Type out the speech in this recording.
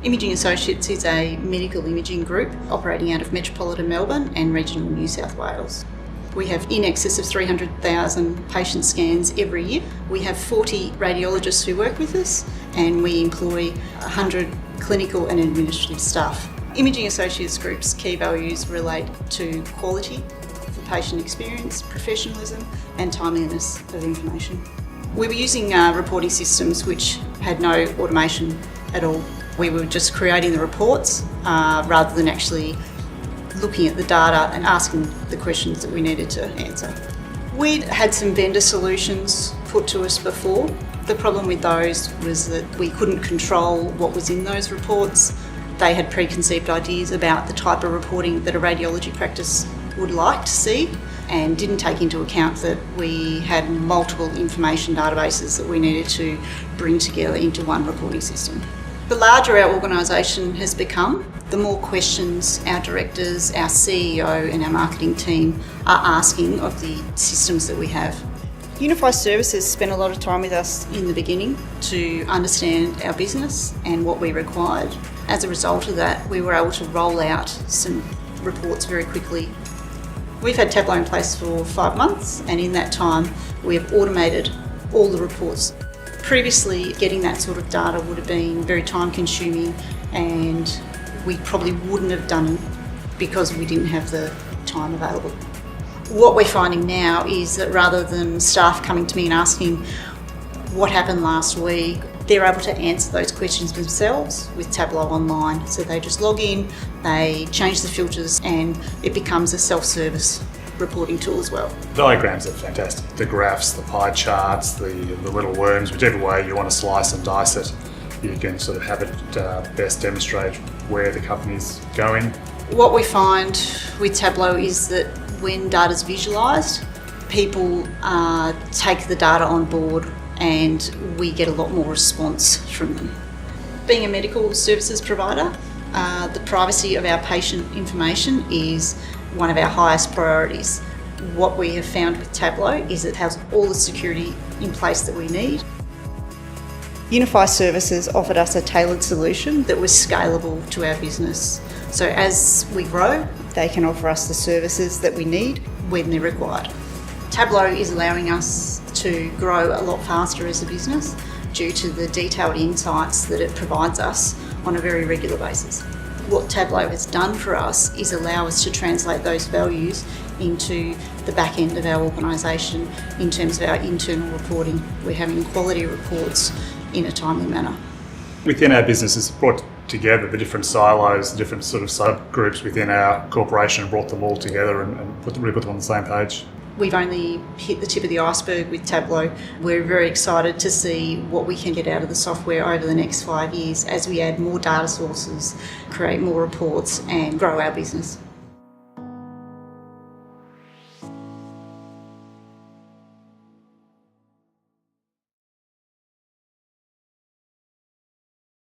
Imaging Associates is a medical imaging group operating out of metropolitan Melbourne and regional New South Wales. We have in excess of 300,000 patient scans every year. We have 40 radiologists who work with us, and we employ 100 clinical and administrative staff. Imaging Associates Group's key values relate to quality, the patient experience, professionalism and timeliness of information. We were using reporting systems which had no automation at all. We were just creating the reports rather than actually looking at the data and asking the questions that we needed to answer. We'd had some vendor solutions put to us before. The problem with those was that we couldn't control what was in those reports. They had preconceived ideas about the type of reporting that a radiology practice would like to see and didn't take into account that we had multiple information databases that we needed to bring together into one reporting system. The larger our organisation has become, the more questions our directors, our CEO and our marketing team are asking of the systems that we have. Unify Services spent a lot of time with us in the beginning to understand our business and what we required. As a result of that, we were able to roll out some reports very quickly. We've had Tableau in place for 5 months, and in that time we have automated all the reports. Previously, getting that sort of data would have been very time consuming, and we probably wouldn't have done it because we didn't have the time available. What we're finding now is that rather than staff coming to me and asking what happened last week, they're able to answer those questions themselves with Tableau online. So they just log in, they change the filters, and it becomes a self-service reporting tool as well. Diagrams are fantastic. The graphs, the pie charts, the little worms, whichever way you want to slice and dice it, you can sort of have it best demonstrate where the company's going. What we find with Tableau is that when data's visualised, people take the data on board and we get a lot more response from them. Being a medical services provider, the privacy of our patient information is one of our highest priorities. What we have found with Tableau is it has all the security in place that we need. Unify Services offered us a tailored solution that was scalable to our business. So as we grow, they can offer us the services that we need when they're required. Tableau is allowing us to grow a lot faster as a business due to the detailed insights that it provides us on a very regular basis. What Tableau has done for us is allow us to translate those values into the back end of our organisation in terms of our internal reporting. We're having quality reports in a timely manner. Within our business, it's brought together the different silos, the different sort of subgroups within our corporation, and brought them all together and really put them on the same page. We've only hit the tip of the iceberg with Tableau. We're very excited to see what we can get out of the software over the next 5 years as we add more data sources, create more reports and grow our business.